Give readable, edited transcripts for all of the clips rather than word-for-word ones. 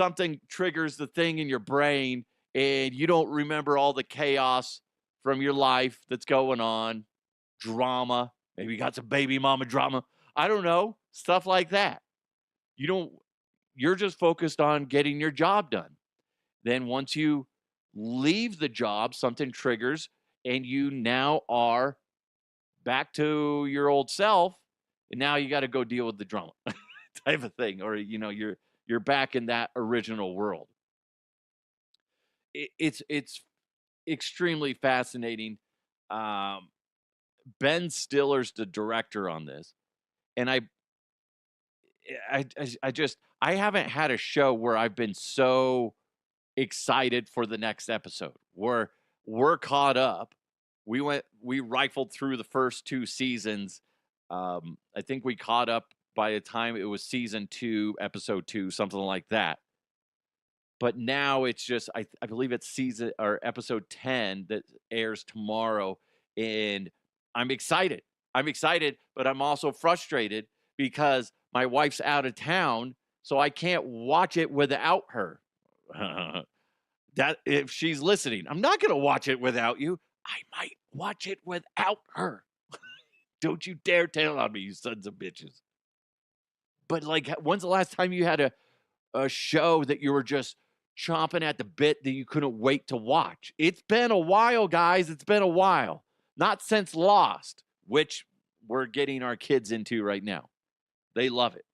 something triggers the thing in your brain and you don't remember all the chaos from your life that's going on, drama, maybe you got some baby mama drama. I don't know, stuff like that. You don't you're just focused on getting your job done. Then once you leave the job, something triggers and you now are back to your old self, and now you got to go deal with the drama type of thing, or you're back in that original world. It's extremely fascinating. Um, Ben Stiller's the director on this, and I haven't had a show where I've been so excited for the next episode. We're caught up. We rifled through the first two seasons. I think we caught up by the time it was season 2, episode 2, something like that. But now it's just I believe it's season or episode 10 that airs tomorrow, and I'm excited. I'm excited, but I'm also frustrated because my wife's out of town, so I can't watch it without her. That if she's listening, I'm not going to watch it without you. I might watch it without her. Don't you dare tell on me, you sons of bitches. But like, when's the last time you had a show that you were just chomping at the bit that you couldn't wait to watch? It's been a while, guys. It's been a while. Not since Lost, which we're getting our kids into right now. They love it.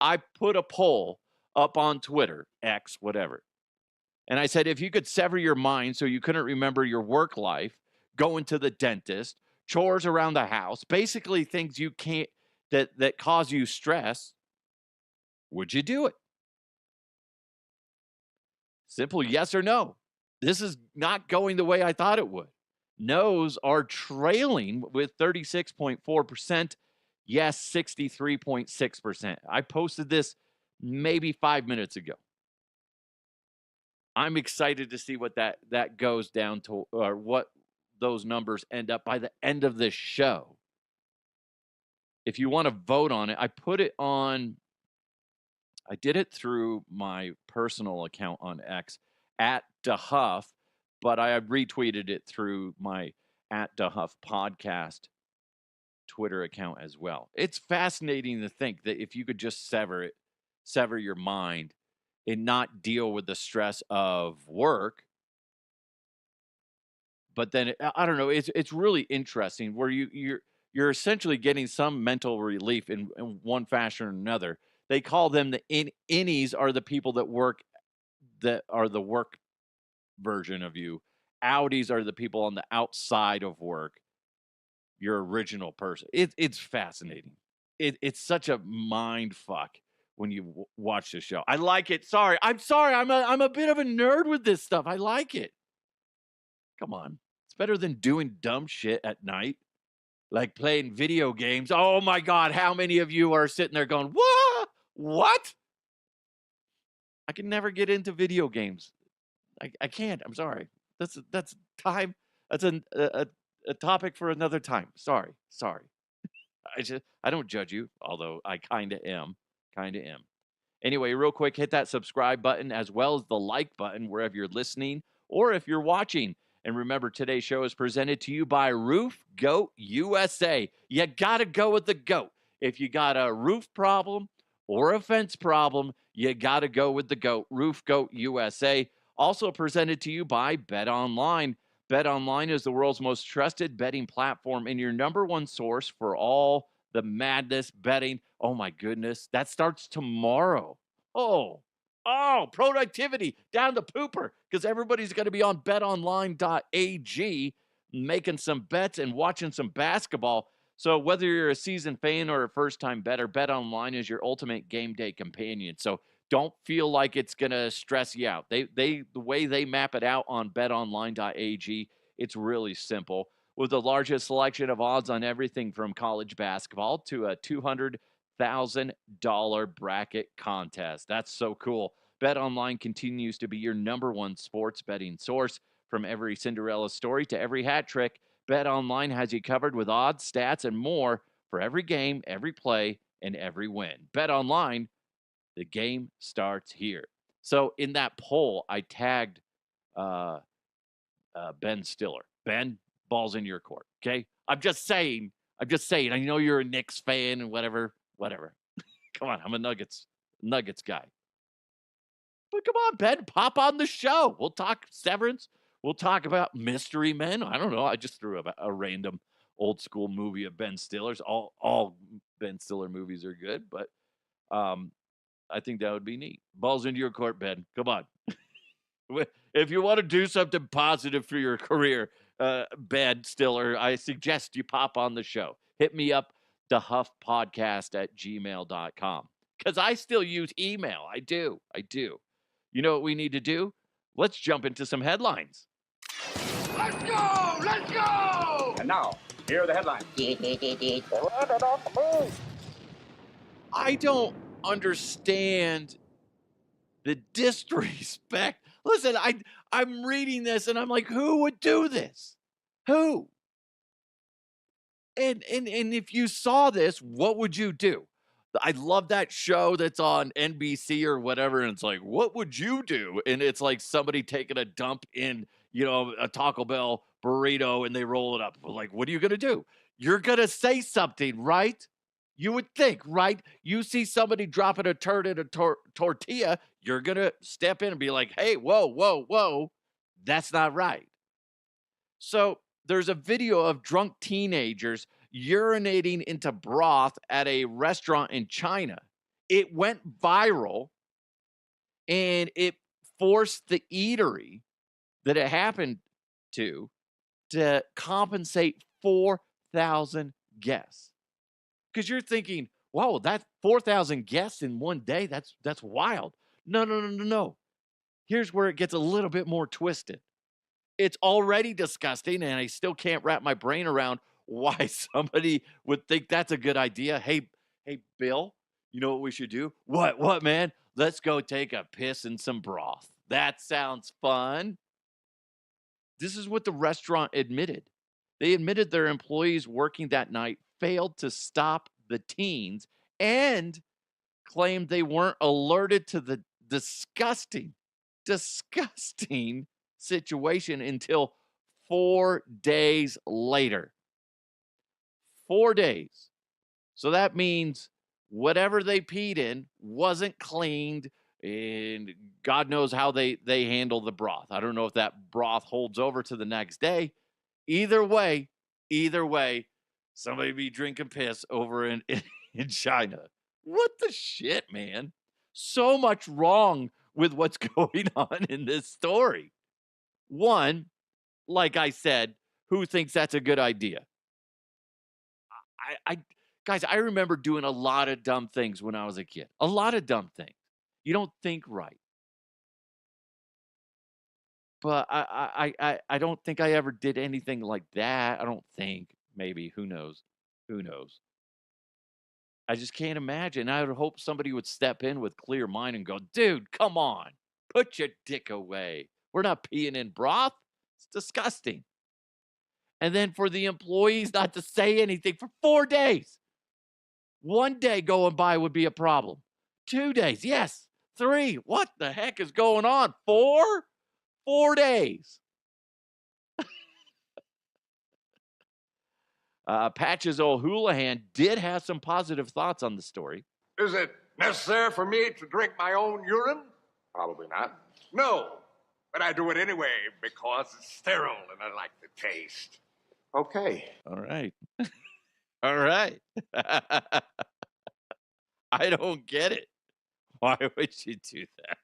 I put a poll up on Twitter, X, whatever. And I said, if you could sever your mind so you couldn't remember your work life, going to the dentist, chores around the house, basically things you can't that cause you stress, would you do it? Simple yes or no. This is not going the way I thought it would. No's are trailing with 36.4%. Yes, 63.6%. I posted this maybe 5 minutes ago. I'm excited to see what that goes down to, or what those numbers end up by the end of this show. If you want to vote on it, I did it through my personal account on X at DeHuff, but I retweeted it through my at DeHuff podcast Twitter account as well. It's fascinating to think that if you could just sever your mind and not deal with the stress of work, but then I don't know, it's really interesting where you're essentially getting some mental relief in one fashion or another. They call them the innies are the people that are the work version of you. Outies are the people on the outside of work. Your original person. It's fascinating. It's such a mind fuck when you watch the show. I like it. I'm sorry. I'm a bit of a nerd with this stuff. I like it. Come on. It's better than doing dumb shit at night, like playing video games. Oh my God, how many of you are sitting there going, what? What? I can never get into video games. I can't. I'm sorry. That's time. That's a topic for another time. Sorry. I don't judge you, although I kind of am. Anyway, real quick, hit that subscribe button as well as the like button wherever you're listening or if you're watching. And remember, today's show is presented to you by Roof Goat USA. You got to go with the goat. If you got a roof problem or a fence problem, you got to go with the goat. Roof Goat USA. Also presented to you by Bet Online. Bet Online is the world's most trusted betting platform and your number one source for all the madness betting. Oh my goodness, that starts tomorrow. Oh, productivity down the pooper because everybody's going to be on betonline.ag making some bets and watching some basketball. So whether you're a seasoned fan or a first-time bettor, BetOnline is your ultimate game day companion. So don't feel like it's going to stress you out. The way they map it out on betonline.ag, it's really simple. With the largest selection of odds on everything from college basketball to a $200,000 bracket contest. That's so cool. BetOnline continues to be your number one sports betting source. From every Cinderella story to every hat trick, BetOnline has you covered with odds, stats, and more for every game, every play, and every win. BetOnline, The game starts here. So in that poll, I tagged uh, Ben Stiller. Ben, ball's in your court. Okay. I'm just saying. I know you're a Knicks fan and whatever. Come on, I'm a Nuggets guy. But come on, Ben, pop on the show. We'll talk Severance. We'll talk about Mystery Men. I don't know. I just threw a random old school movie of Ben Stiller's. All Ben Stiller movies are good, but I think that would be neat. Ball's into your court, Ben. Come on. If you want to do something positive for your career, Ben Stiller, I suggest you pop on the show. Hit me up, thehuffpodcast@gmail.com. Because I still use email. I do. You know what we need to do? Let's jump into some headlines. Let's go! Let's go! And now, here are the headlines. I don't understand the disrespect. Listen, I'm reading this and I'm like, who would do this? Who? And if you saw this, what would you do? I love that show that's on NBC or whatever, and it's like, what would you do? And it's like somebody taking a dump in, a Taco Bell burrito, and they roll it up. Like, what are you gonna do? You're gonna say something, right? You would think, right? You see somebody dropping a turd in a tortilla, you're gonna step in and be like, hey, whoa, that's not right. So there's a video of drunk teenagers urinating into broth at a restaurant in China. It went viral, and it forced the eatery that it happened to compensate 4,000 guests. Because you're thinking, wow, that's 4,000 guests in one day. That's wild. No. Here's where it gets a little bit more twisted. It's already disgusting, and I still can't wrap my brain around why somebody would think that's a good idea. Hey, Bill, you know what we should do? What, man? Let's go take a piss in some broth. That sounds fun. This is what the restaurant admitted. They admitted their employees working that night failed to stop the teens and claimed they weren't alerted to the disgusting situation until 4 days later. 4 days. So that means whatever they peed in wasn't cleaned, and God knows how they handle the broth. I don't know if that broth holds over to the next day. Either way, somebody be drinking piss over in China. What the shit, man? So much wrong with what's going on in this story. One, like I said, who thinks that's a good idea? Guys, I remember doing a lot of dumb things when I was a kid. A lot of dumb things. You don't think right. But I don't think I ever did anything like that. I don't think. Maybe. Who knows? I just can't imagine. I would hope somebody would step in with clear mind and go, dude, come on. Put your dick away. We're not peeing in broth. It's disgusting. And then for the employees not to say anything for 4 days. 1 day going by would be a problem. 2 days, yes. 3, what the heck is going on? 4? 4 days. Patches O'Houlihan did have some positive thoughts on the story. Is it necessary for me to drink my own urine? Probably not. No, but I do it anyway because it's sterile and I like the taste. Okay. All right. All right. I don't get it. Why would you do that?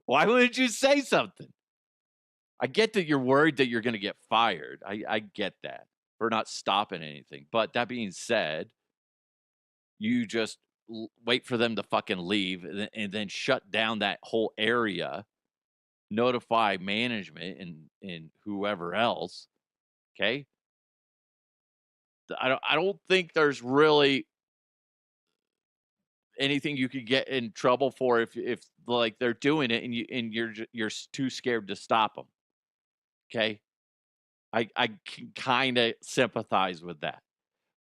Why wouldn't you say something? I get that you're worried that you're going to get fired. I get that for not stopping anything. But that being said, you just wait for them to fucking leave and then shut down that whole area, notify management and whoever else. Okay. I don't think there's really anything you could get in trouble for if like they're doing it and you're too scared to stop them. Okay. I can kind of sympathize with that.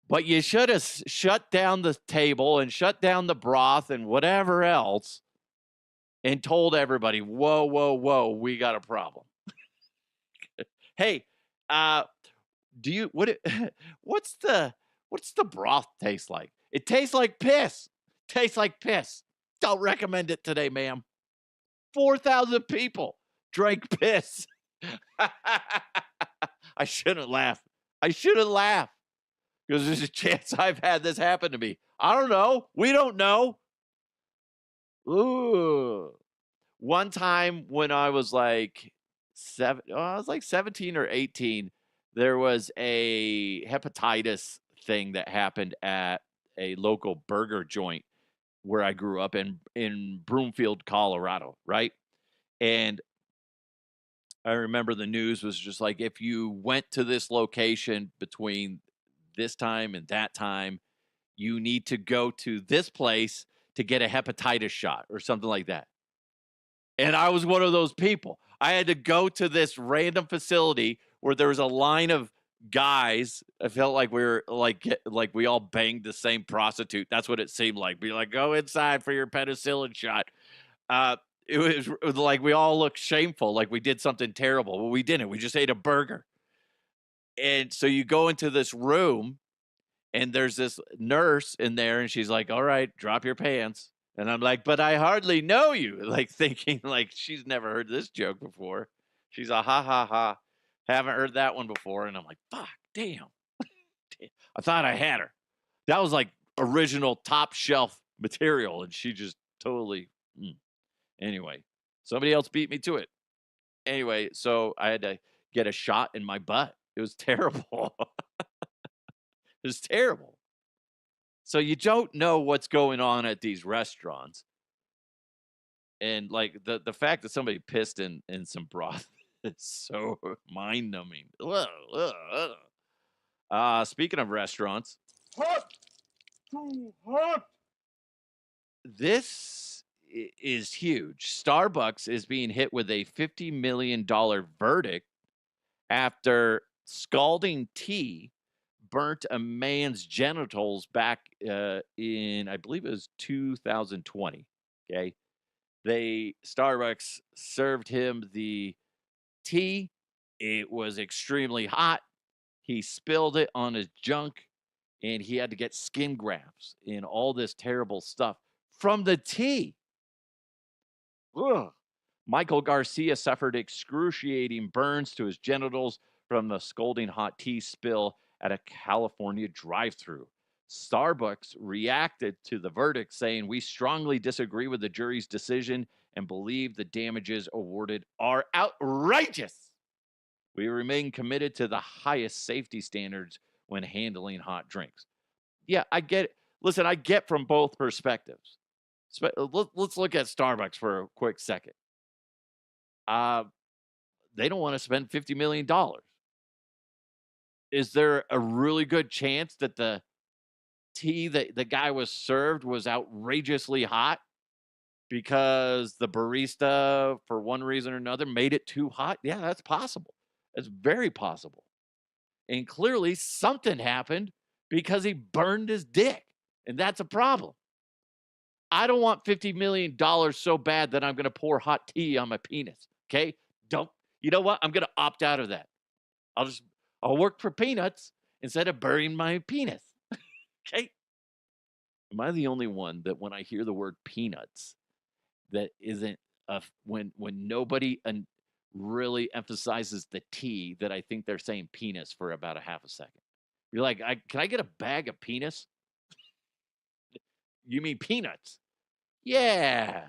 But you should have shut down the table and shut down the broth and whatever else and told everybody, whoa, whoa, whoa, we got a problem. Hey, do you what's the broth taste like? It tastes like piss. Tastes like piss. Don't recommend it today, ma'am. 4,000 people drank piss. I shouldn't laugh. I shouldn't laugh because there's a chance I've had this happen to me. I don't know. We don't know. Ooh. One time when I was like I was like 17 or 18, there was a hepatitis thing that happened at a local burger joint where I grew up in Broomfield, Colorado, right? And I remember the news was just like, if you went to this location between this time and that time, you need to go to this place to get a hepatitis shot or something like that. And I was one of those people. I had to go to this random facility where there was a line of guys. I felt like we were like we all banged the same prostitute. That's what it seemed like. Be like, go inside for your penicillin shot. Uh, it was like we all looked shameful, like we did something terrible. Well, we didn't. We just ate a burger. And so you go into this room, and there's this nurse in there, and she's like, all right, drop your pants. And I'm like, but I hardly know you. Like thinking like she's never heard this joke before. She's a ha ha ha. Haven't heard that one before. And I'm like, fuck, damn. I thought I had her. That was like original top shelf material. And she just totally. Anyway, somebody else beat me to it. Anyway, so I had to get a shot in my butt. It was terrible. It was terrible. So you don't know what's going on at these restaurants. And like the fact that somebody pissed in some broth is so mind numbing. Speaking of restaurants, Hot! Too hot! this is huge. Starbucks is being hit with a $50 million verdict after scalding tea burnt a man's genitals back in, I believe it was 2020. Okay. Starbucks served him the tea. It was extremely hot. He spilled it on his junk and he had to get skin grafts and all this terrible stuff from the tea. Ugh. Michael Garcia suffered excruciating burns to his genitals from the scalding hot tea spill at a California drive-thru. Starbucks reacted to the verdict, saying, we strongly disagree with the jury's decision and believe the damages awarded are outrageous. We remain committed to the highest safety standards when handling hot drinks. Yeah, I get it. Listen, I get from both perspectives. Let's look at Starbucks for a quick second. They don't want to spend $50 million. Is there a really good chance that the tea that the guy was served was outrageously hot because the barista, for one reason or another, made it too hot? Yeah, that's possible. It's very possible. And clearly something happened because he burned his dick. And that's a problem. I don't want $50 million so bad that I'm going to pour hot tea on my penis. Okay? You know what? I'm going to opt out of that. I'll work for peanuts instead of burying my penis. Okay? Am I the only one that when I hear the word peanuts, that isn't when nobody really emphasizes the T, that I think they're saying penis for about a half a second? You're like, can I get a bag of penis? You mean peanuts? Yeah,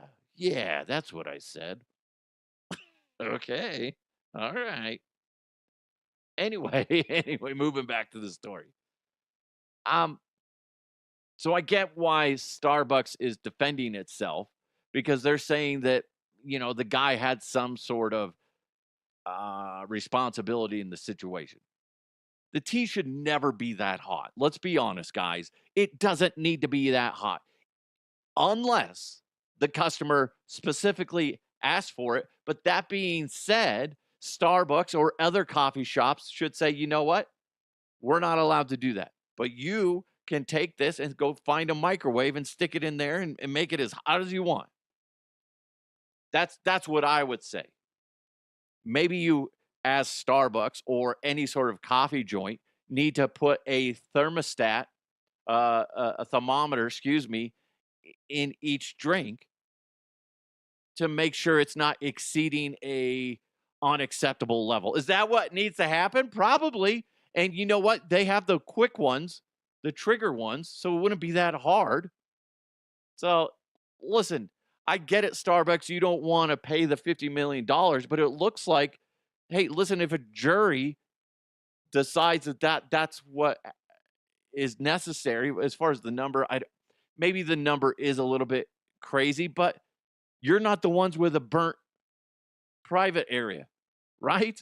that's what I said. Okay, all right. Anyway, moving back to the story. So I get why Starbucks is defending itself because they're saying that, the guy had some sort of responsibility in the situation. The tea should never be that hot. Let's be honest, guys. It doesn't need to be that hot unless the customer specifically asked for it. But that being said, Starbucks or other coffee shops should say, you know what? We're not allowed to do that. But you can take this and go find a microwave and stick it in there and make it as hot as you want. That's what I would say. Maybe you, as Starbucks or any sort of coffee joint, need to put a thermostat, a thermometer, excuse me, in each drink to make sure it's not exceeding a unacceptable level. Is that what needs to happen? Probably. And you know what? They have the quick ones, the trigger ones, so it wouldn't be that hard. So, listen, I get it, Starbucks, you don't want to pay the $50 million, but it looks like, hey, listen, if a jury decides that's what is necessary as far as the number, maybe the number is a little bit crazy, but you're not the ones with a burnt private area, right?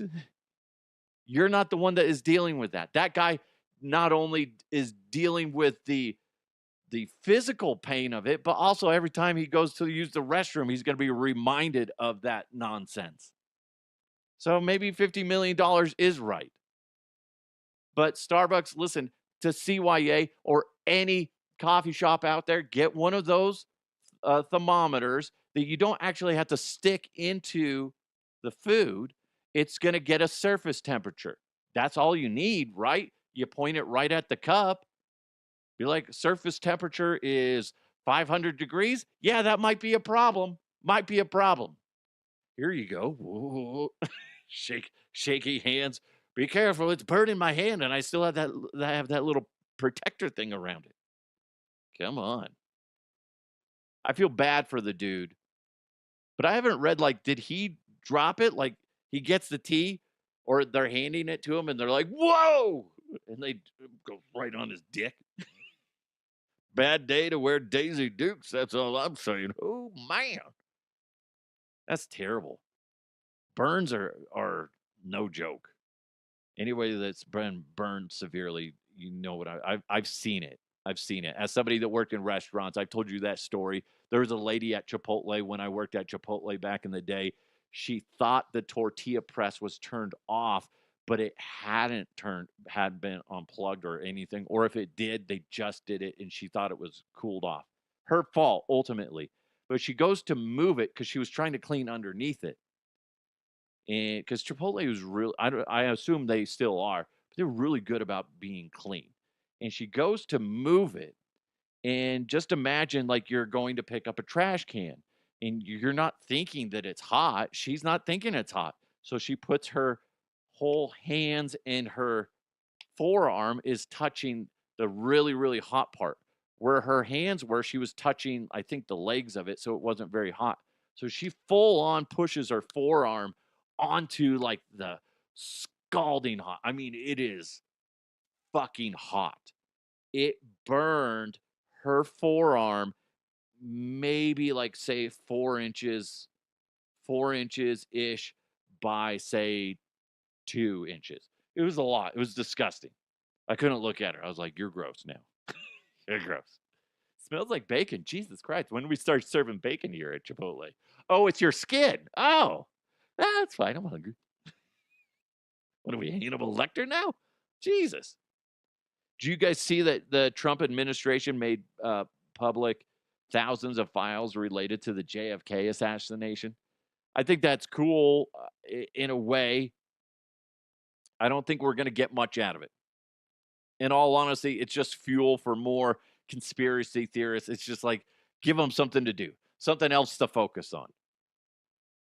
You're not the one that is dealing with that. That guy not only is dealing with the physical pain of it, but also every time he goes to use the restroom, he's going to be reminded of that nonsense. So maybe $50 million is right. But Starbucks, listen, to CYA or any coffee shop out there, get one of those thermometers that you don't actually have to stick into the food. It's going to get a surface temperature. That's all you need, right? You point it right at the cup. Be like, surface temperature is 500 degrees. Yeah, that might be a problem. Might be a problem. Here you go. Whoa. Shaky hands. Be careful, it's burning my hand, and I still have that little protector thing around it. Come on. I feel bad for the dude, but I haven't read, like, did he drop it? Like, he gets the tea, or they're handing it to him, and they're like, "Whoa!" And they go right on his dick. Bad day to wear Daisy Dukes. That's all I'm saying. Oh man, that's terrible. Burns are no joke. Anybody that's been burned severely, you know what I've seen it. I've seen it. As somebody that worked in restaurants, I've told you that story. There was a lady at Chipotle when I worked at Chipotle back in the day. She thought the tortilla press was turned off, but it had been unplugged or anything. Or if it did, they just did it and she thought it was cooled off. Her fault ultimately. But she goes to move it because she was trying to clean underneath it. And because Chipotle was real, I assume they still are, but they're really good about being clean. And she goes to move it, and just imagine like you're going to pick up a trash can, and you're not thinking that it's hot. She's not thinking it's hot, so she puts her whole hands and her forearm is touching the really really hot part. Where her hands were, she was touching, I think, the legs of it, so it wasn't very hot. So she full on pushes her forearm onto like the scalding hot. I mean, it is fucking hot. It burned her forearm maybe like say 4 inches, 4 inches ish by say 2 inches. It was a lot. It was disgusting. I couldn't look at her. I was like, "You're gross now. You're gross." Smells like bacon. Jesus Christ. When do we start serving bacon here at Chipotle? Oh, it's your skin. Oh, that's fine. I'm hungry. What are we, Hannibal Lecter now? Jesus. Do you guys see that the Trump administration made public thousands of files related to the JFK assassination? I think that's cool in a way. I don't think we're going to get much out of it. In all honesty, it's just fuel for more conspiracy theorists. It's just like give them something to do, something else to focus on.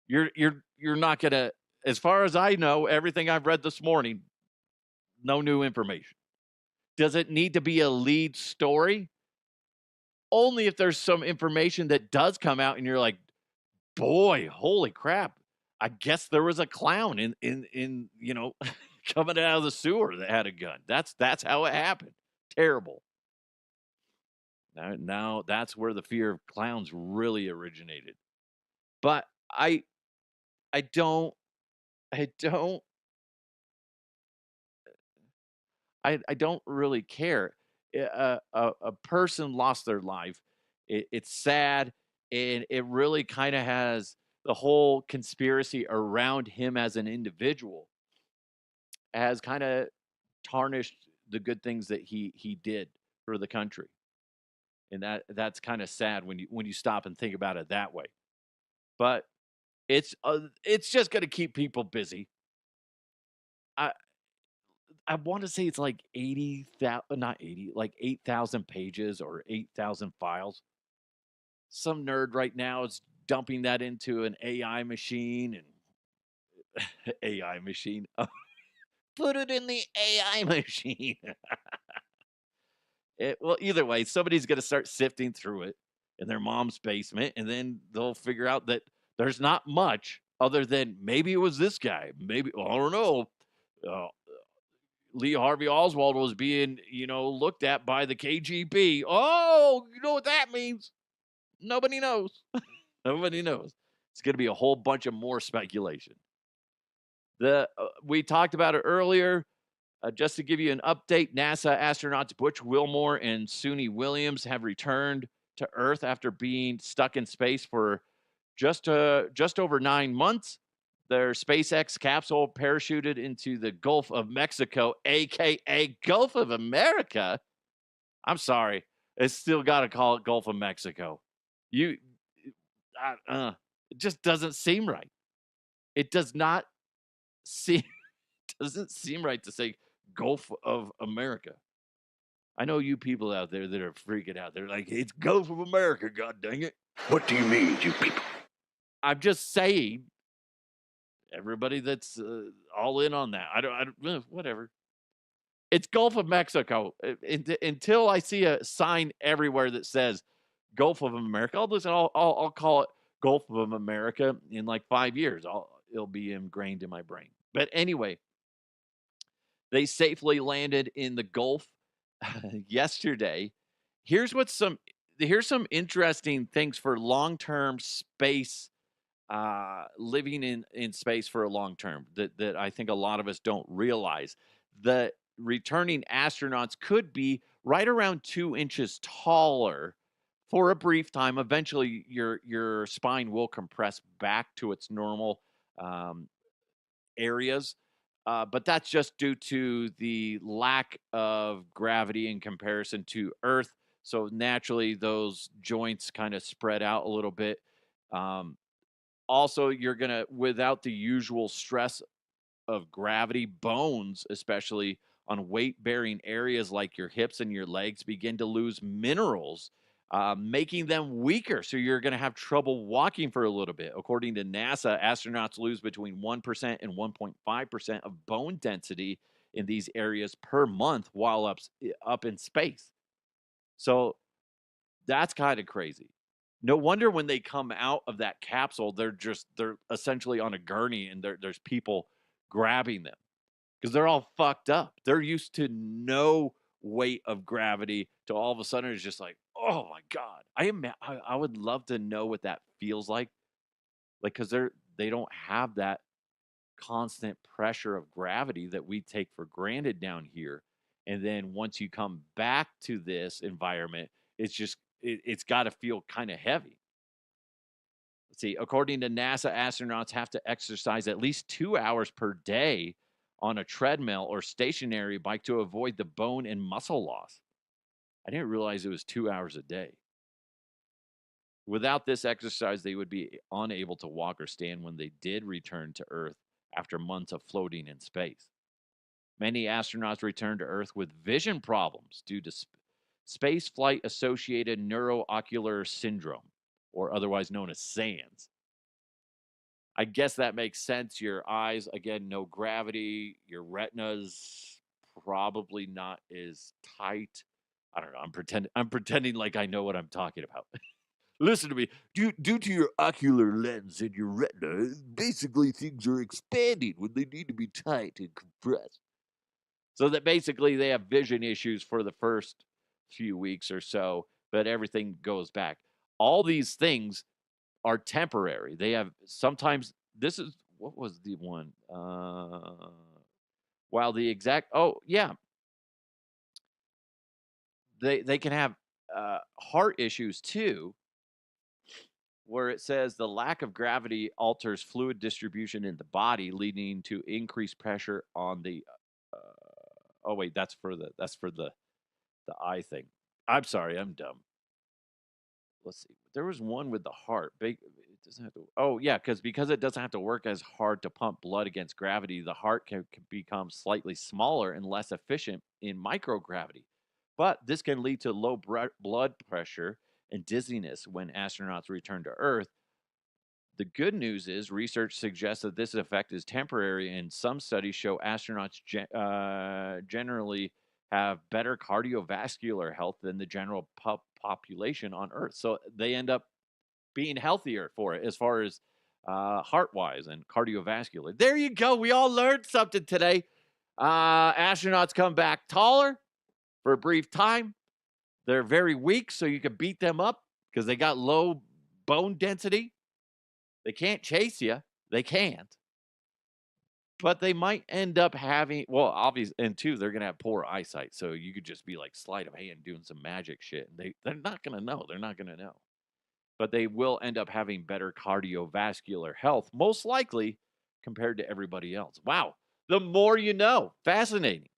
You're not going to, as far as I know, everything I've read this morning, no new information. Does it need to be a lead story? Only if there's some information that does come out and you're like, boy, holy crap. I guess there was a clown in coming out of the sewer that had a gun. That's how it happened. Terrible. Now that's where the fear of clowns really originated. But I don't I don't I don't really care. A person lost their life. It's sad, and it really kind of has the whole conspiracy around him as an individual has kind of tarnished the good things that he did for the country, and that's kind of sad when you stop and think about it that way. But It's just gonna keep people busy. I I wanna say it's like 80,000, not 80, like 8,000 pages or 8,000 files. Some nerd right now is dumping that into an AI machine and AI machine. Put it in the AI machine. Well, either way, somebody's gonna start sifting through it in their mom's basement, and then they'll figure out that there's not much other than maybe it was this guy. Maybe I don't know. Uh, Lee Harvey Oswald was being, looked at by the KGB. Oh, you know what that means? Nobody knows. Nobody knows. It's going to be a whole bunch of more speculation. We talked about it earlier. Just to give you an update, NASA astronauts Butch Wilmore and Suni Williams have returned to Earth after being stuck in space for just over 9 months. Their SpaceX capsule parachuted into the Gulf of Mexico, aka Gulf of America. I'm sorry, it's still got to call it Gulf of Mexico. You, it just doesn't seem right. It does not seem doesn't seem right to say Gulf of America. I know you people out there that are freaking out. They're like, it's Gulf of America, god dang it. What do you mean, you people? I'm just saying, everybody that's all in on that. Whatever. It's Gulf of Mexico. Until I see a sign everywhere that says Gulf of America, I'll call it Gulf of America in like 5 years. It'll be ingrained in my brain. But anyway, they safely landed in the Gulf yesterday. Here's here's some interesting things for long-term space, living in space for a long term that I think a lot of us don't realize. The returning astronauts could be right around 2 inches taller for a brief time. Eventually, your spine will compress back to its normal um, areas. But that's just due to the lack of gravity in comparison to Earth. So naturally, those joints kind of spread out a little bit. Um, Also, you're gonna, without the usual stress of gravity, bones, especially on weight-bearing areas like your hips and your legs, begin to lose minerals, making them weaker. So you're gonna have trouble walking for a little bit. According to NASA, astronauts lose between 1% and 1.5% of bone density in these areas per month while up in space. So that's kind of crazy. No wonder when they come out of that capsule, they're essentially on a gurney and there's people grabbing them because they're all fucked up. They're used to no weight of gravity to all of a sudden it's just like, oh my God. I would love to know what that feels like. Like, because they don't have that constant pressure of gravity that we take for granted down here. And then once you come back to this environment, it's got to feel kind of heavy. Let's see. According to NASA, astronauts have to exercise at least 2 hours per day on a treadmill or stationary bike to avoid the bone and muscle loss. I didn't realize it was 2 hours a day. Without this exercise, they would be unable to walk or stand when they did return to Earth after months of floating in space. Many astronauts return to Earth with vision problems due to space flight associated neuroocular syndrome, or otherwise known as SANS. I guess that makes sense. Your eyes, again, no gravity. Your retina's probably not as tight. I don't know. I'm pretending like I know what I'm talking about. Listen to me. Due to your ocular lens and your retina, basically things are expanding when they need to be tight and compressed. So that basically they have vision issues for the first few weeks or so, but everything goes back. All these things are temporary. They have sometimes this is what was the one? While the exact oh yeah, they can have heart issues too, where it says the lack of gravity alters fluid distribution in the body, leading to increased pressure on the. Uh, oh wait, that's for the eye thing. I'm sorry, I'm dumb. Let's see. There was one with the heart. Doesn't have to. Oh yeah, because it doesn't have to work as hard to pump blood against gravity. The heart can become slightly smaller and less efficient in microgravity. But this can lead to low blood pressure and dizziness when astronauts return to Earth. The good news is research suggests that this effect is temporary, and some studies show astronauts generally have better cardiovascular health than the general population on Earth. So they end up being healthier for it as far as heart wise and cardiovascular. There you go. We all learned something today. Astronauts come back taller for a brief time. They're very weak, so you can beat them up because they got low bone density. They can't chase you. They can't. But they might end up having, well, obviously, and two, they're going to have poor eyesight. So you could just be like sleight of hand doing some magic shit. And they're not going to know. They're not going to know. But they will end up having better cardiovascular health, most likely compared to everybody else. Wow. The more you know. Fascinating.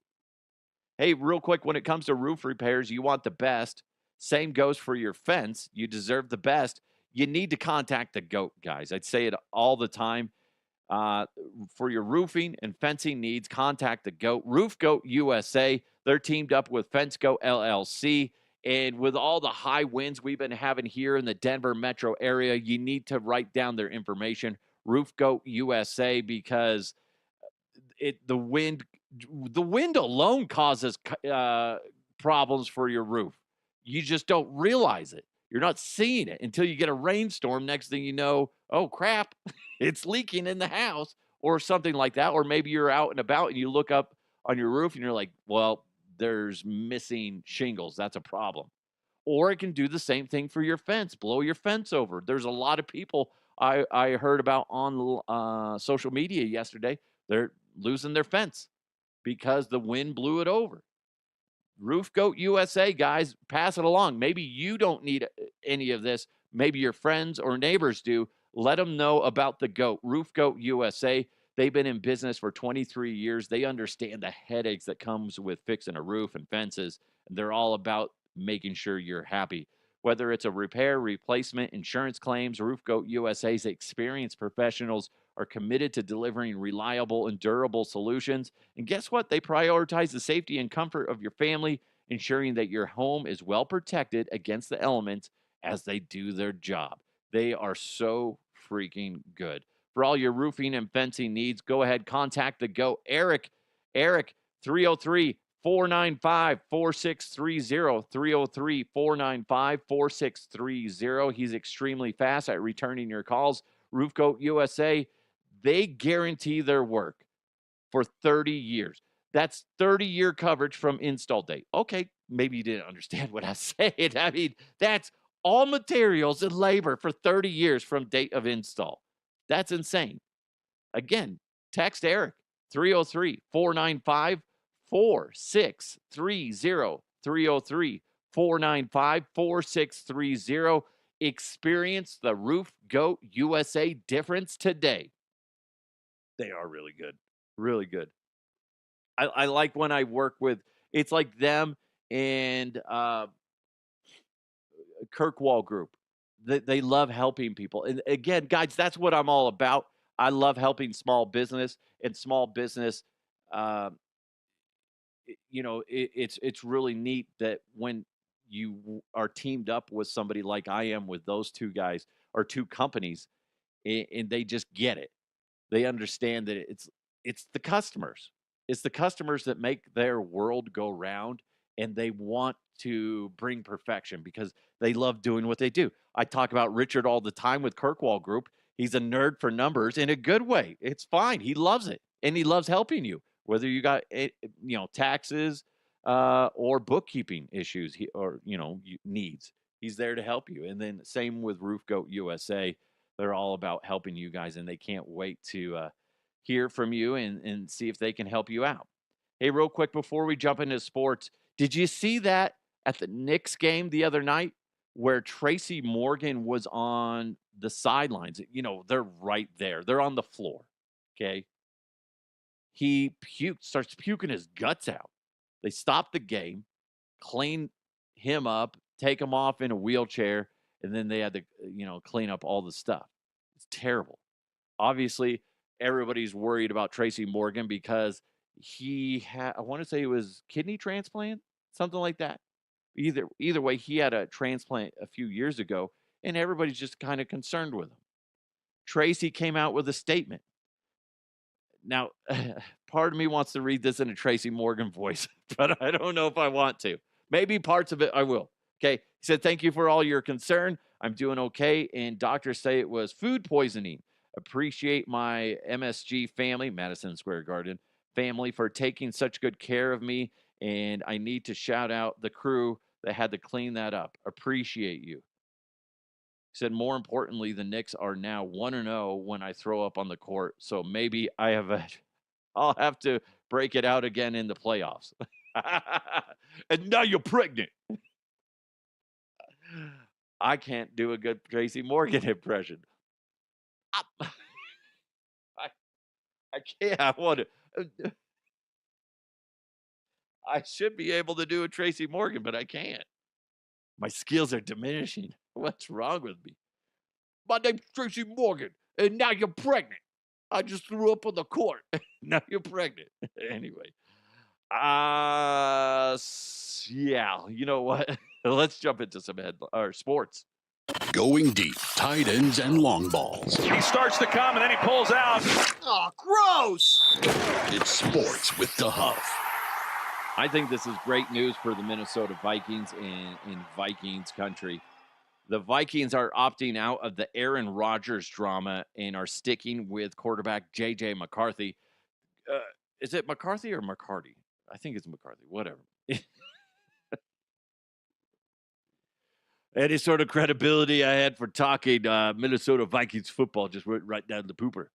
Hey, real quick, when it comes to roof repairs, you want the best. Same goes for your fence. You deserve the best. You need to contact the GOAT, guys. I'd say it all the time. For your roofing and fencing needs, contact the GOAT, Roof Goat USA. They're teamed up with Fence Goat LLC. And with all the high winds we've been having here in the Denver metro area, you need to write down their information, Roof Goat USA, because the wind alone causes problems for your roof. You just don't realize it. You're not seeing it until you get a rainstorm. Next thing you know, oh crap, it's leaking in the house or something like that. Or maybe you're out and about and you look up on your roof and you're like, well, there's missing shingles. That's a problem. Or it can do the same thing for your fence, blow your fence over. There's a lot of people I heard about on social media yesterday. They're losing their fence because the wind blew it over. Roof Goat USA, guys, pass it along. Maybe you don't need any of this. Maybe your friends or neighbors do. Let them know about the GOAT, Roof Goat USA. They've been in business for 23 years. They understand the headaches that comes with fixing a roof and fences. And they're all about making sure you're happy. Whether it's a repair, replacement, insurance claims, Roof Goat USA's experienced professionals are committed to delivering reliable and durable solutions. And guess what? They prioritize the safety and comfort of your family, ensuring that your home is well protected against the elements as they do their job. They are so freaking good. For all your roofing and fencing needs, go ahead, contact the GOAT, Eric. Eric, 303 495 4630. 303 495 4630. He's extremely fast at returning your calls. Roof Goat USA, they guarantee their work for 30 years. That's 30-year coverage from install date. Okay, maybe you didn't understand what I said. I mean, that's all materials and labor for 30 years from date of install. That's insane. Again, text Eric, 303 495 4630. 303 495 4630. Experience the Roof Goat USA difference today. They are really good. Really good. I like when I work with, it's like them and Kirkwall Group. They love helping people. And again, guys, that's what I'm all about. I love helping small business and small business. Uh, it's really neat that when you are teamed up with somebody like I am with those two guys or two companies, and they just get it. They understand that it's the customers. It's the customers that make their world go round, and they want to bring perfection because they love doing what they do. I talk about Richard all the time with Kirkwall Group. He's a nerd for numbers in a good way. It's fine. He loves it, and he loves helping you, whether you got taxes or bookkeeping issues or needs. He's there to help you. And then same with Roof Goat USA. They're all about helping you guys, and they can't wait to hear from you and see if they can help you out. Hey, real quick before we jump into sports, did you see that at the Knicks game the other night where Tracy Morgan was on the sidelines? They're right there. They're on the floor. Okay. He starts puking his guts out. They stop the game, clean him up, take him off in a wheelchair, and then they had to, clean up all the stuff. terrible. Obviously, everybody's worried about Tracy Morgan because he had, I want to say it was kidney transplant, something like that. Either way, he had a transplant a few years ago, and everybody's just kind of concerned with him. Tracy came out with a statement. Now, part of me wants to read this in a Tracy Morgan voice, but I don't know if I want to. Maybe parts of it I will. Okay. He said, "Thank you for all your concern. I'm doing okay. And doctors say it was food poisoning. Appreciate my MSG family, Madison Square Garden family, for taking such good care of me. And I need to shout out the crew that had to clean that up. Appreciate you." He said, "More importantly, the Knicks are now 1-0 when I throw up on the court. So maybe I'll have to break it out again in the playoffs." And now you're pregnant. I can't do a good Tracy Morgan impression. I, I, I can't. I want to. I should be able to do a Tracy Morgan, but I can't. My skills are diminishing. What's wrong with me? "My name's Tracy Morgan, and now you're pregnant. I just threw up on the court. Now you're pregnant." Anyway. Yeah, you know what? Let's jump into some sports. Going deep, tight ends and long balls. He starts to come and then he pulls out. Oh, gross! It's sports with the Huff. I think this is great news for the Minnesota Vikings in Vikings country. The Vikings are opting out of the Aaron Rodgers drama and are sticking with quarterback JJ McCarthy. Is it McCarthy or McCarty? I think it's McCarthy. Whatever. Any sort of credibility I had for talking Minnesota Vikings football just went right down the pooper.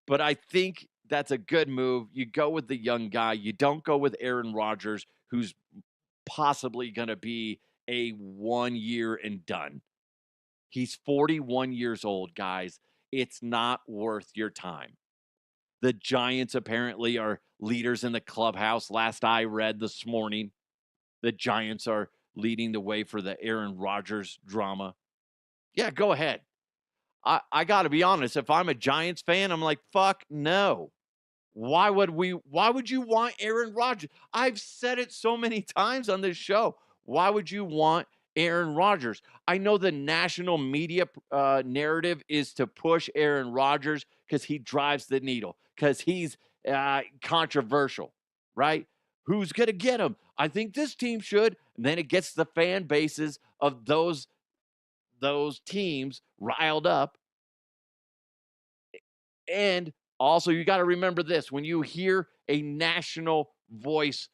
But I think that's a good move. You go with the young guy. You don't go with Aaron Rodgers, who's possibly going to be a 1 year and done. He's 41 years old, guys. It's not worth your time. The Giants apparently are leaders in the clubhouse. Last I read this morning, the Giants are leading the way for the Aaron Rodgers drama. Yeah, go ahead. I got to be honest. If I'm a Giants fan, I'm like, fuck no. Why would you want Aaron Rodgers? I've said it so many times on this show. Why would you want Aaron Rodgers? I know the national media narrative is to push Aaron Rodgers because he drives the needle, because he's controversial, right? Who's going to get him? I think this team should. And then it gets the fan bases of those teams riled up. And also, you got to remember this. When you hear a national voice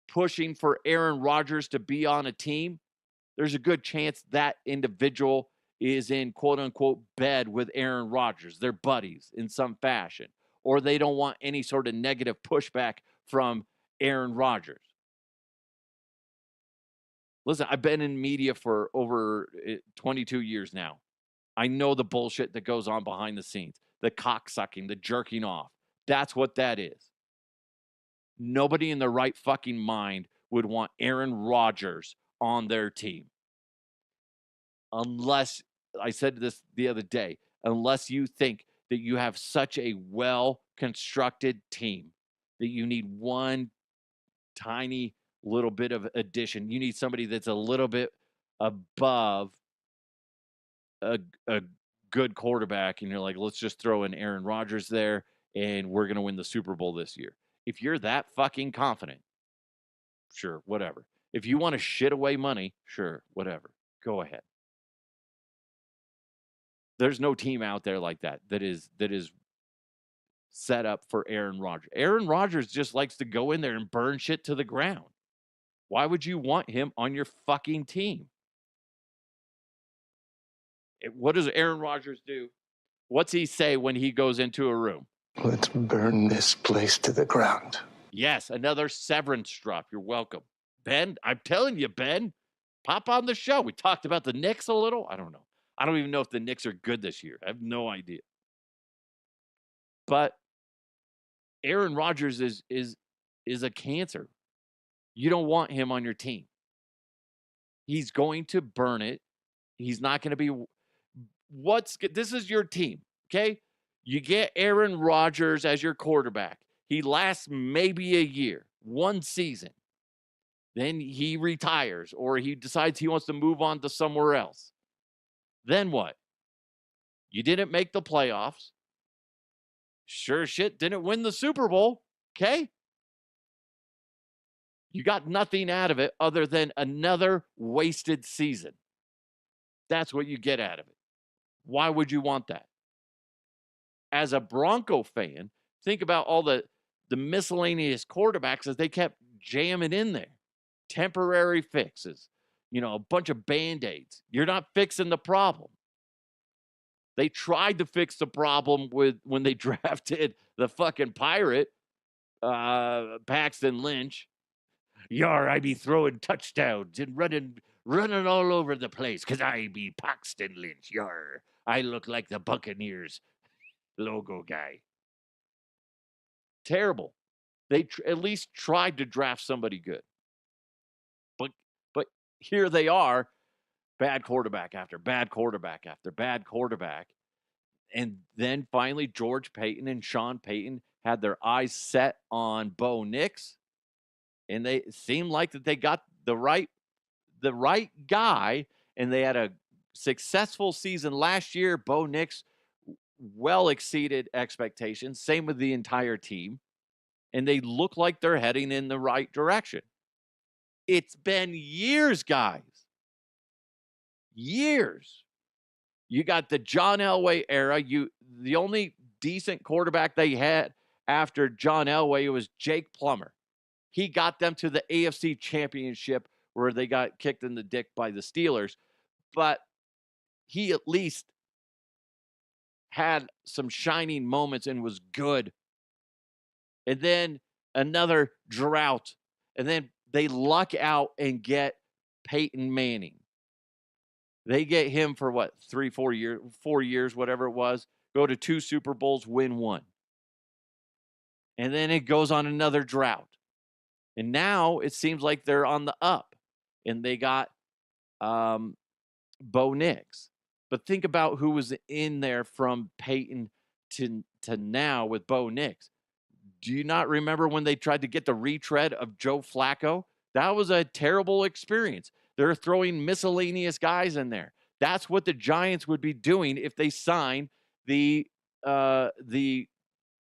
pushing for Aaron Rodgers to be on a team, there's a good chance that individual is in quote-unquote bed with Aaron Rodgers. They're buddies in some fashion. Or they don't want any sort of negative pushback from Aaron Rodgers. Listen, I've been in media for over 22 years now. I know the bullshit that goes on behind the scenes. The cocksucking, the jerking off. That's what that is. Nobody in their right fucking mind would want Aaron Rodgers on their team. Unless, I said this the other day, unless you think that you have such a well-constructed team that you need one tiny little bit of addition. You need somebody that's a little bit above a good quarterback, and you're like, let's just throw in Aaron Rodgers there, and we're going to win the Super Bowl this year. If you're that fucking confident, sure, whatever. If you want to shit away money, sure, whatever. Go ahead. There's no team out there like that is set up for Aaron Rodgers. Aaron Rodgers just likes to go in there and burn shit to the ground. Why would you want him on your fucking team? What does Aaron Rodgers do? What's he say when he goes into a room? Let's burn this place to the ground. Yes, another Severance drop. You're welcome. Ben, I'm telling you, Ben, pop on the show. We talked about the Knicks a little. I don't know. I don't even know if the Knicks are good this year. I have no idea. But Aaron Rodgers is a cancer. You don't want him on your team. He's going to burn it. He's not going to be this is your team, okay? You get Aaron Rodgers as your quarterback. He lasts maybe a year, one season. Then he retires or he decides he wants to move on to somewhere else. Then what? You didn't make the playoffs. Sure shit, didn't win the Super Bowl, okay? You got nothing out of it other than another wasted season. That's what you get out of it. Why would you want that? As a Bronco fan, think about all the miscellaneous quarterbacks that they kept jamming in there. Temporary fixes, a bunch of Band-Aids. You're not fixing the problem. They tried to fix the problem when they drafted the fucking pirate, Paxton Lynch. Yar, I be throwing touchdowns and running all over the place because I be Paxton Lynch. Yar, I look like the Buccaneers logo guy. Terrible. They at least tried to draft somebody good. But here they are, bad quarterback after bad quarterback after bad quarterback. And then finally, George Payton and Sean Payton had their eyes set on Bo Nix. And they seemed like that they got the right guy. And they had a successful season last year. Bo Nix well exceeded expectations. Same with the entire team. And they look like they're heading in the right direction. It's been years, guys. Years. You got the John Elway era. The only decent quarterback they had after John Elway was Jake Plummer. He got them to the AFC Championship where they got kicked in the dick by the Steelers. But he at least had some shining moments and was good. And then another drought. And then they luck out and get Peyton Manning. They get him for what, 4 years, whatever it was, go to 2 Super Bowls, win 1. And then it goes on another drought. And now it seems like they're on the up. And they got Bo Nix. But think about who was in there from Peyton to now with Bo Nix. Do you not remember when they tried to get the retread of Joe Flacco? That was a terrible experience. They're throwing miscellaneous guys in there. That's what the Giants would be doing if they sign the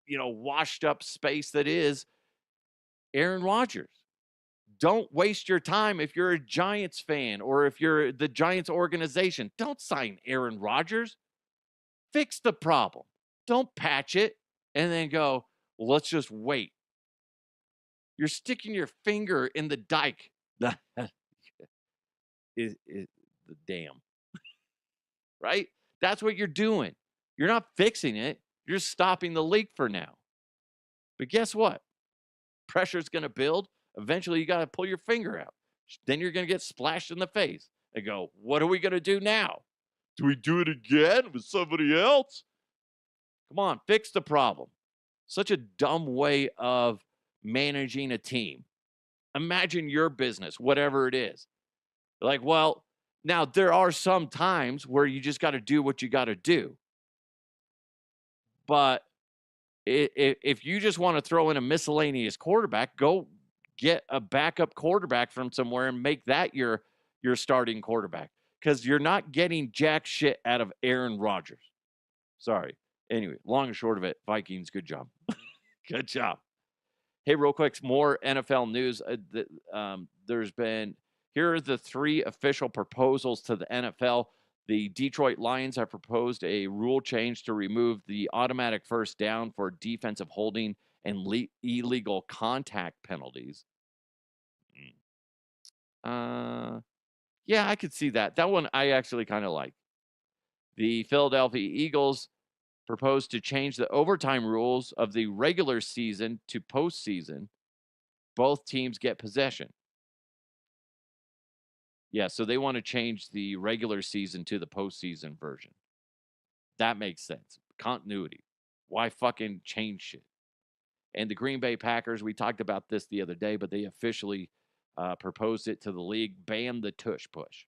washed up space that is Aaron Rodgers. Don't waste your time if you're a Giants fan or if you're the Giants organization. Don't sign Aaron Rodgers. Fix the problem. Don't patch it and then go, well, let's just wait. You're sticking your finger in the dike. Is the dam. Right? That's what you're doing. You're not fixing it. You're stopping the leak for now. But guess what? Pressure's going to build. Eventually, you got to pull your finger out. Then you're going to get splashed in the face and go, what are we going to do now? Do we do it again with somebody else? Come on, fix the problem. Such a dumb way of managing a team. Imagine your business, whatever it is. Like, well, now there are some times where you just got to do what you got to do. But if you just want to throw in a miscellaneous quarterback, go get a backup quarterback from somewhere and make that your starting quarterback. Because you're not getting jack shit out of Aaron Rodgers. Sorry. Anyway, long and short of it, Vikings, good job. Good job. Hey, real quick, more NFL news. Here are the 3 official proposals to the NFL. The Detroit Lions have proposed a rule change to remove the automatic first down for defensive holding and illegal contact penalties. Yeah, I could see that. That one I actually kind of like. The Philadelphia Eagles proposed to change the overtime rules of the regular season to postseason. Both teams get possession. Yeah, so they want to change the regular season to the postseason version. That makes sense. Continuity. Why fucking change shit? And the Green Bay Packers, we talked about this the other day, but they officially proposed it to the league, ban the tush push.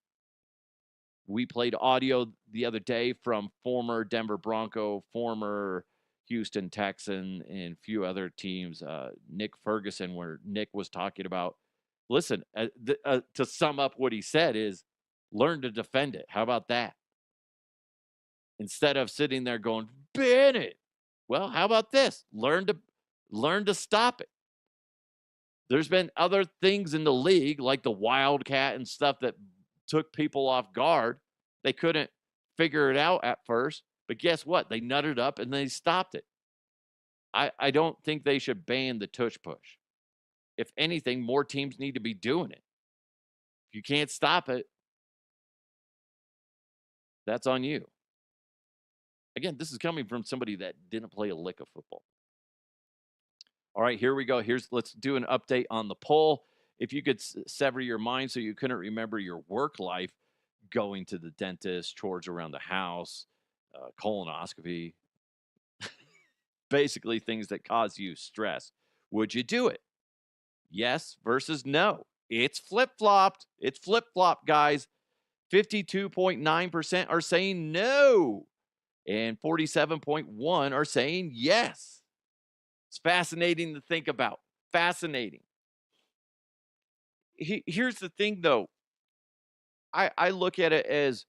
We played audio the other day from former Denver Bronco, former Houston Texan, and a few other teams. Nick Ferguson, where Nick was talking about, listen, to sum up what he said is learn to defend it. How about that? Instead of sitting there going, ban it. Well, how about this? Learn to stop it. There's been other things in the league, like the Wildcat and stuff, that took people off guard. They couldn't figure it out at first, but guess what? They nutted up and they stopped it. I don't think they should ban the tush push. If anything, more teams need to be doing it. If you can't stop it, that's on you. Again, this is coming from somebody that didn't play a lick of football. All right, here we go. Let's do an update on the poll. If you could sever your mind so you couldn't remember your work life, going to the dentist, chores around the house, colonoscopy, basically things that cause you stress, would you do it? Yes versus no. It's flip-flopped. It's flip-flopped, guys. 52.9% are saying no, and 47.1% are saying yes. It's fascinating to think about. Fascinating. Here's the thing, though. I look at it as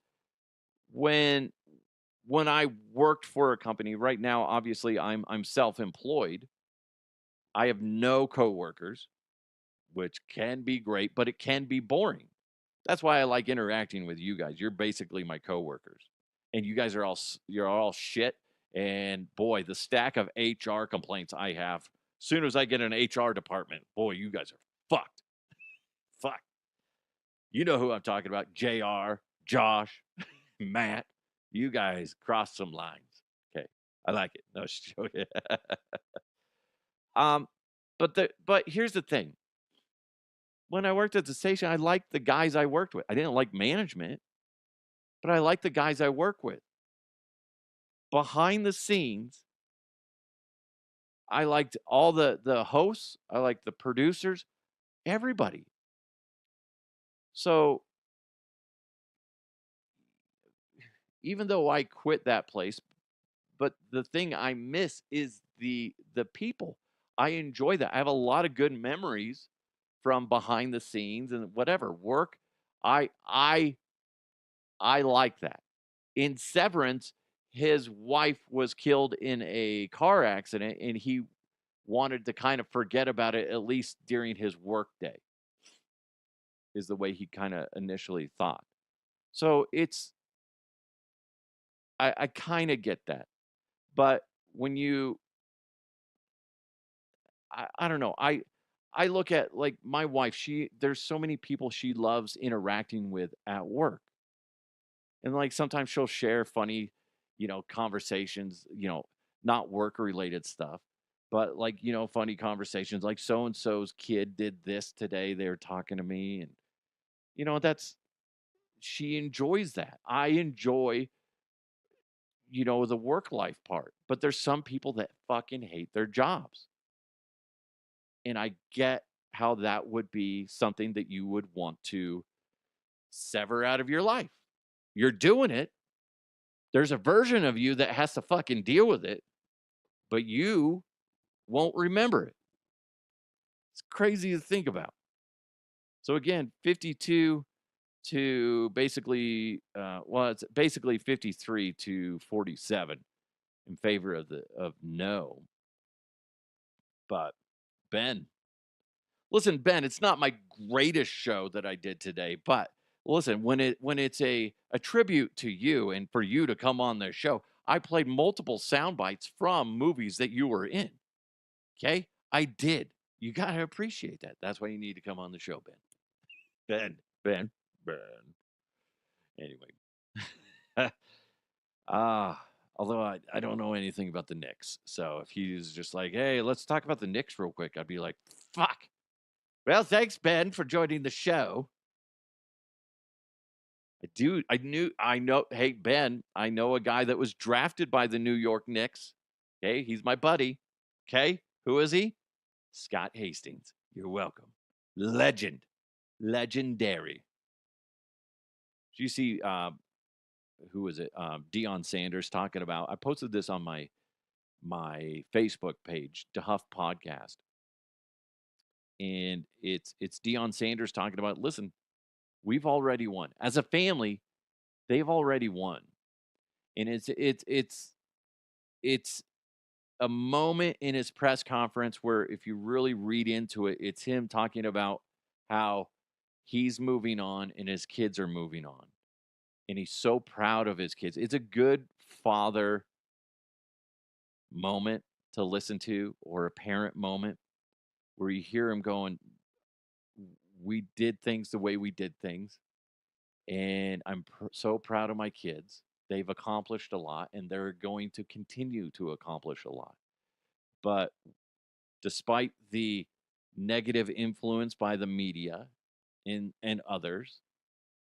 when I worked for a company. Right now, obviously, I'm self-employed. I have no coworkers, which can be great, but it can be boring. That's why I like interacting with you guys. You're basically my coworkers, and you guys are you're all shit. And boy, the stack of HR complaints I have. As soon as I get an HR department, boy, you guys are fucked. Fuck. You know who I'm talking about. JR, Josh, Matt. You guys crossed some lines. Okay. I like it. No, but here's the thing. When I worked at the station, I liked the guys I worked with. I didn't like management, but I liked the guys I work with. Behind the scenes, I liked all the hosts. I liked the producers, everybody. So even though I quit that place, but the thing I miss is the people. I enjoy that. I have a lot of good memories from behind the scenes and whatever work. I like that. In Severance, his wife was killed in a car accident, and he wanted to kind of forget about it, at least during his work day, is the way he kind of initially thought. So I kind of get that. But when I don't know, I look at, like, my wife, there's so many people she loves interacting with at work. And, like, sometimes she'll share funny, conversations, not work related stuff, but, like, funny conversations, like so and so's kid did this today. They were talking to me, and that's she enjoys that. I enjoy, the work life part, but there's some people that fucking hate their jobs. And I get how that would be something that you would want to sever out of your life. You're doing it. There's a version of you that has to fucking deal with it, but you won't remember it. It's crazy to think about. So again, 52 to basically, it's basically 53 to 47 in favor of no. But Ben, listen, Ben, it's not my greatest show that I did today, but listen, when it's a tribute to you and for you to come on the show, I played multiple sound bites from movies that you were in. Okay? I did. You got to appreciate that. That's why you need to come on the show, Ben. Ben. Anyway. Although I don't know anything about the Knicks. So if he's just like, hey, let's talk about the Knicks real quick, I'd be like, fuck. Well, thanks, Ben, for joining the show. Hey, Ben, I know a guy that was drafted by the New York Knicks. Okay, he's my buddy. Okay, who is he? Scott Hastings. You're welcome. Legendary. Did you see who is it? Deion Sanders talking about. I posted this on my Facebook page, DeHuff Podcast, and it's Deion Sanders talking about. Listen, we've already won as a family. They've already won, and it's a moment in his press conference where, if you really read into it, it's him talking about how he's moving on and his kids are moving on. And he's so proud of his kids. It's a good father moment to listen to, or a parent moment where you hear him going, we did things the way we did things. And I'm so proud of my kids. They've accomplished a lot, and they're going to continue to accomplish a lot. But despite the negative influence by the media and others,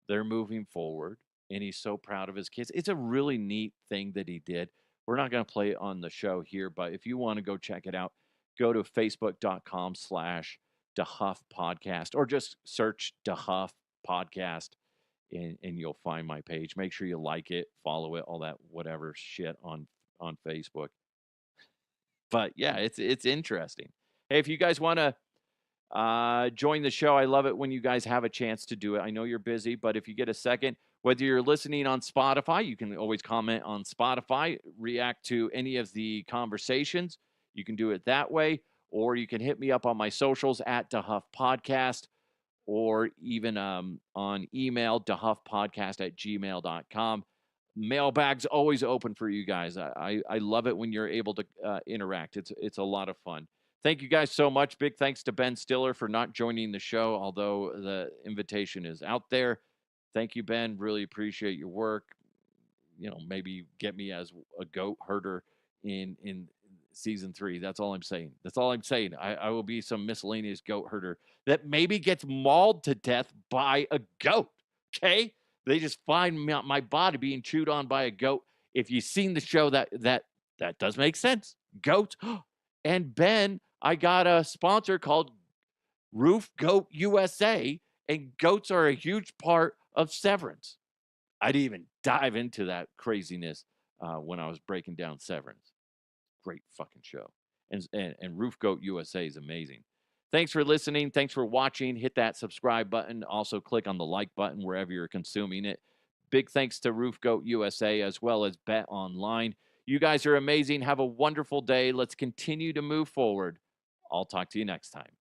they're moving forward, and he's so proud of his kids. It's a really neat thing that he did. We're not going to play it on the show here, but if you want to go check it out, go to facebook.com/DeHuff Podcast, or just search DeHuff Podcast, and you'll find my page. Make sure you like it, follow it, all that whatever shit on Facebook. But yeah, it's interesting. Hey, if you guys want to join the show, I love it when you guys have a chance to do it. I know you're busy, but if you get a second, whether you're listening on Spotify, you can always comment on Spotify, react to any of the conversations. You can do it that way, or you can hit me up on my socials at DeHuff Podcast, or even on email, dehuffpodcast@gmail.com. Mailbag's always open for you guys. I love it when you're able to interact. It's a lot of fun. Thank you guys so much. Big thanks to Ben Stiller for not joining the show, although the invitation is out there. Thank you, Ben. Really appreciate your work. Maybe get me as a goat herder in season 3. That's all I'm saying. That's all I'm saying. I will be some miscellaneous goat herder that maybe gets mauled to death by a goat. Okay? They just find my body being chewed on by a goat. If you've seen the show, that does make sense. Goats. And Ben, I got a sponsor called Roof Goat USA, and goats are a huge part of Severance. I didn't even dive into that craziness when I was breaking down Severance. Great fucking show. And Roof Goat USA is amazing. Thanks for listening. Thanks for watching. Hit that subscribe button. Also, click on the like button wherever you're consuming it. Big thanks to Roof Goat USA, as well as Bet Online. You guys are amazing. Have a wonderful day. Let's continue to move forward. I'll talk to you next time.